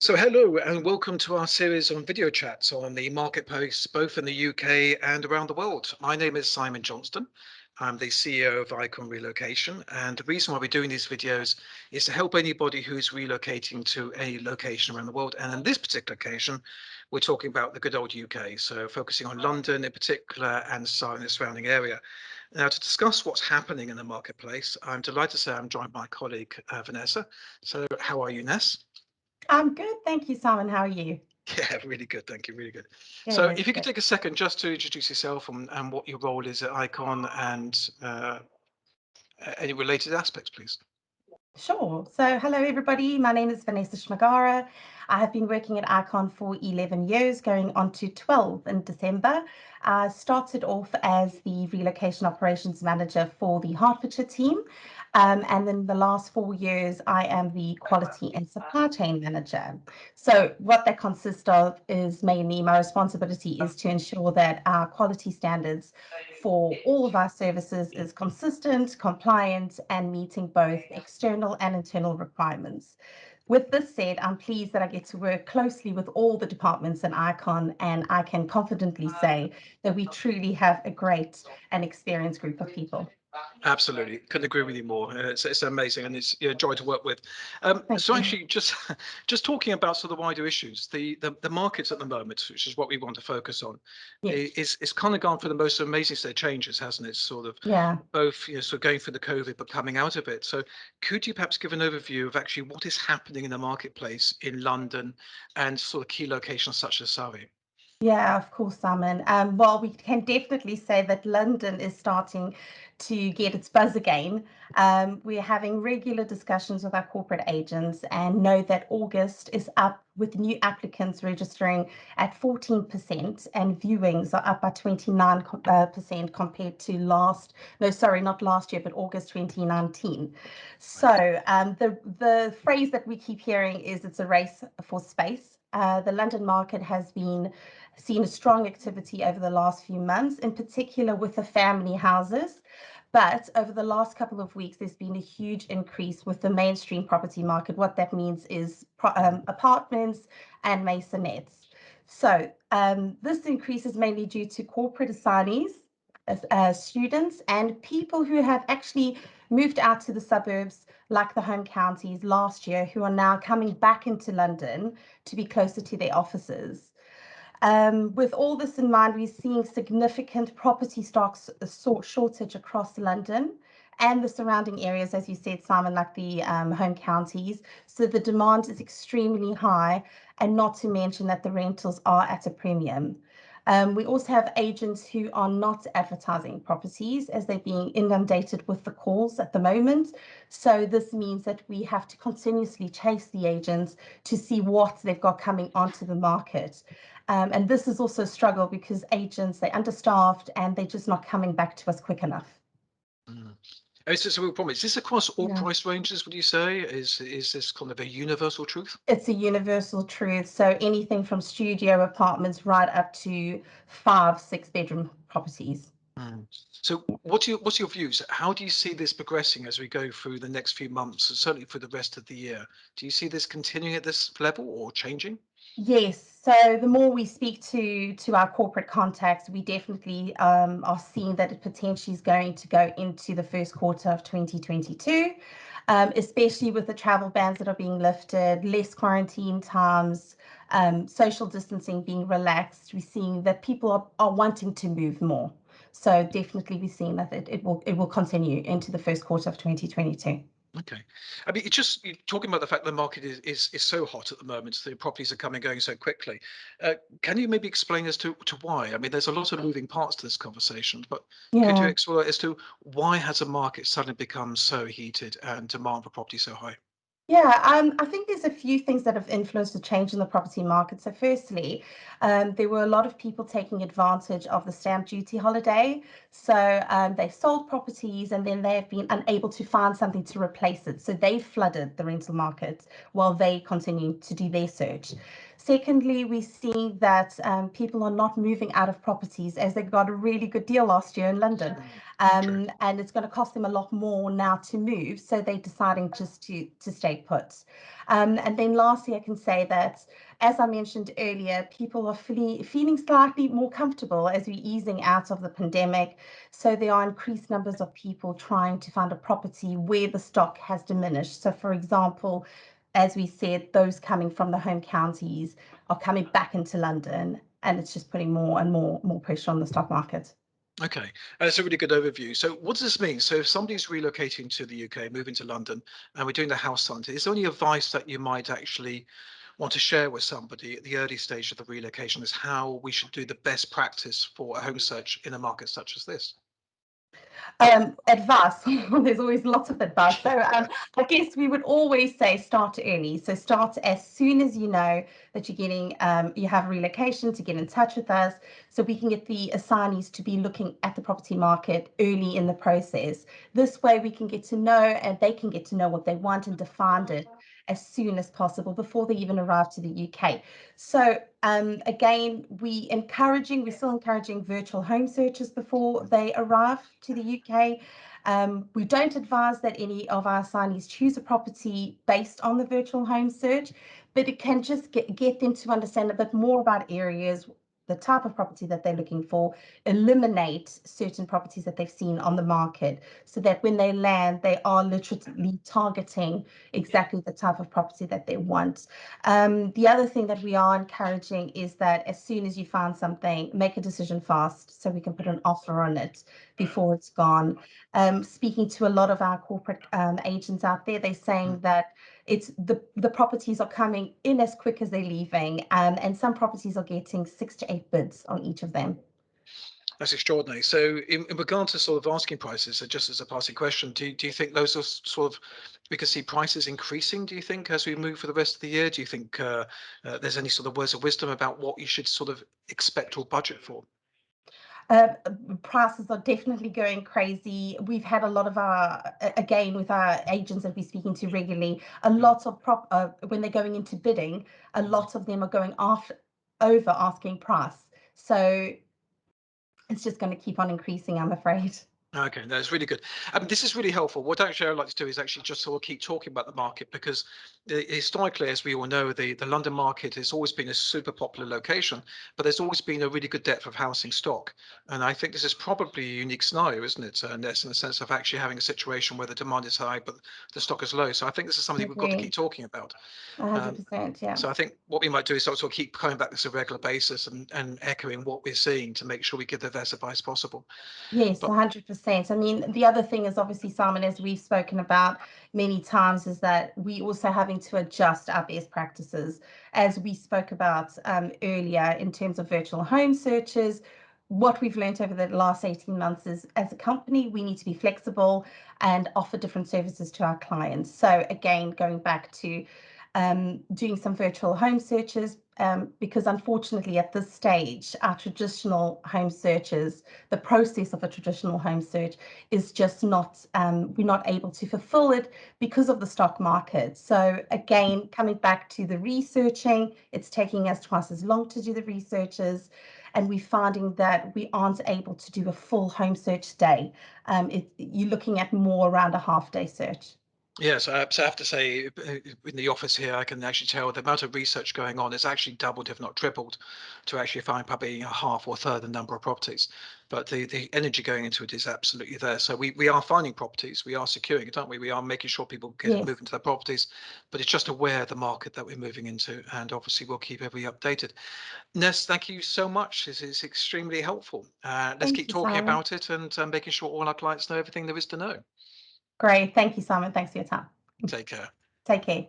So hello and welcome to our series on video chats on the marketplace, both in the UK and around the world. My name is Simon Johnston. I'm the CEO of Icon Relocation, and the reason why we're doing these videos is to help anybody who's relocating to any location around the world. And in this particular occasion, we're talking about the good old UK, so focusing on London in particular and the surrounding area. Now, to discuss what's happening in the marketplace, I'm delighted to say I'm joined by my colleague Vanessa. So how are you, Ness? I'm good, thank you, Simon. How are you? Yeah, really good. Thank you. Really good. So Good, if you could good. take a second just to introduce yourself and what your role is at Icon and any related aspects, please. Sure. So, hello, everybody. My name is Vanessa Role. I have been working at Icon for 11 years, going on to 12 in December. I started off as the relocation operations manager for the Hertfordshire team. And then the last 4 years, I am the quality and supply chain manager. So what that consists of is mainly my responsibility is to ensure that our quality standards for all of our services is consistent, compliant, and meeting both external and internal requirements. With this said, I'm pleased that I get to work closely with all the departments in Icon, and I can confidently say that we truly have a great and experienced group of people. Absolutely, couldn't agree with you more. It's amazing, and it's a joy to work with. Thank So you. actually, just just talking about sort of wider issues, the markets at the moment, which is what we want to focus on, Yes. is kind of gone for the most amazing set of changes, hasn't it? Sort of Yeah. both sort of going through the COVID, but coming out of it. So could you perhaps give an overview of actually what is happening in the marketplace in London and sort of key locations such as Surrey? Yeah, of course, Simon. Well, we can definitely say that London is starting to get its buzz again. We're having regular discussions with our corporate agents and know that August is up with new applicants registering at 14% and viewings are up by 29% compared to no, sorry, not last year, but August 2019. So the phrase that we keep hearing is it's a race for space. The London market has been seen a strong activity over the last few months, in particular with the family houses. But over the last couple of weeks, there's been a huge increase with the mainstream property market. What that means is apartments and maisonettes. So this increase is mainly due to corporate assignees, students, and people who have actually moved out to the suburbs like the home counties last year, who are now coming back into London to be closer to their offices. With all this in mind, we're seeing significant property stocks shortage across London and the surrounding areas, as you said, Simon, like the home counties. So the demand is extremely high, and not to mention that the rentals are at a premium. We also have agents who are not advertising properties as they're being inundated with the calls at the moment. So this means that we have to continuously chase the agents to see what they've got coming onto the market. And this is also a struggle because agents, they're understaffed and they're just not coming back to us quick enough. Mm. Oh, it's a real problem. Is this across all Yeah. price ranges, would you say? Is this kind of a universal truth? It's a universal truth. So anything from studio apartments right up to 5, 6 bedroom properties. Mm. So what's your views? How do you see this progressing as we go through the next few months, and certainly for the rest of the year? Do you see this continuing at this level or changing? Yes, so the more we speak to our corporate contacts, we definitely are seeing that it potentially is going to go into the first quarter of 2022, especially with the travel bans that are being lifted, less quarantine times, social distancing being relaxed. We're seeing that people are wanting to move more. So definitely we're seeing that it will continue into the first quarter of 2022. Okay. I mean, it's just you're talking about the fact the market is so hot at the moment. The properties are coming going so quickly. Can you maybe explain as to why? I mean, there's a lot of moving parts to this conversation, but could you Yeah. explore as to why has a market suddenly become so heated and demand for property so high? Yeah, I think there's a few things that have influenced the change in the property market. So, firstly, there were a lot of people taking advantage of the stamp duty holiday. So, they sold properties and then they have been unable to find something to replace it. So, they flooded the rental market while they continue to do their search. Secondly, we see that people are not moving out of properties as they got a really good deal last year in London. Mm, true. And it's going to cost them a lot more now to move. So they're deciding just to stay put. And then lastly, I can say that, as I mentioned earlier, people are feeling slightly more comfortable as we're easing out of the pandemic. So there are increased numbers of people trying to find a property where the stock has diminished. So, for example, as we said, those coming from the home counties are coming back into London, and it's just putting more and more pressure on the stock market. Okay, that's a really good overview. So, what does this mean? So, if somebody's relocating to the UK, moving to London, and we're doing the house hunt, is there any advice that you might actually want to share with somebody at the early stage of the relocation as how we should do the best practice for a home search in a market such as this? Advice. There's always lots of advice. So I guess we would always say start early. So start as soon as you know that you're getting, you have relocation, to get in touch with us, so we can get the assignees to be looking at the property market early in the process. This way we can get to know, and they can get to know what they want and define it as soon as possible before they even arrive to the UK. So again, we're still encouraging virtual home searches before they arrive to the UK. We don't advise that any of our assignees choose a property based on the virtual home search, but it can just get them to understand a bit more about areas, the type of property that they're looking for, eliminate certain properties that they've seen on the market, so that when they land, they are literally targeting exactly the type of property that they want. The other thing that we are encouraging is that as soon as you find something, make a decision fast so we can put an offer on it before it's gone. Speaking to a lot of our corporate agents out there, they're saying that it's the properties are coming in as quick as they're leaving, and some properties are getting 6 to 8 bids on each of them. That's extraordinary. So, in regard to sort of asking prices, so just as a passing question, do you think those are sort of we could see prices increasing? Do you think as we move for the rest of the year? Do you think there's any sort of words of wisdom about what you should sort of expect or budget for? Uh, Prices are definitely going crazy. We've had a lot of again, with our agents that we're speaking to regularly, a Mm, lot of when they're going into bidding, a mm. lot of them are going over asking price. So it's just going to keep on increasing, I'm afraid. Okay, that's really good. This is really helpful. What actually I'd like to do is actually just sort of keep talking about the market because historically, as we all know, the London market has always been a super popular location, but there's always been a really good depth of housing stock. And I think this is probably a unique scenario, isn't it? And that's in the sense of actually having a situation where the demand is high, but the stock is low. So I think this is I something we've got to keep agree. talking about. Um, 100%. Yeah. so I think what we might do is sort of keep coming back to this on a regular basis and echoing what we're seeing to make sure we give the best advice possible. Yes, But 100%. I mean, the other thing is obviously, Simon, as we've spoken about many times, is that we also having to adjust our best practices. As we spoke about earlier in terms of virtual home searches, what we've learned over the last 18 months is, as a company, we need to be flexible and offer different services to our clients. So again, going back to doing some virtual home searches, because unfortunately at this stage, our traditional home searches, the process of a traditional home search is just not, we're not able to fulfill it because of the stock market. So again, coming back to the researching, it's taking us twice as long to do the researches, and we're finding that we aren't able to do a full home search day. You're looking at more around a half day search. yes, so I have to say, in the office here, I can actually tell the amount of research going on is actually doubled, if not tripled, to actually find probably a half or a third the number of properties. But the energy going into it is absolutely there. So we are finding properties, we are securing it, aren't we? We are making sure people get Yes. move into their properties, but it's just aware of the market that we're moving into, and obviously we'll keep everybody updated. Ness, thank you so much. This is extremely helpful. Let's Thank keep you, talking Simon. about it and making sure all our clients know everything there is to know. Great. Thank you, Simon. Thanks for your time. Take care. Take care.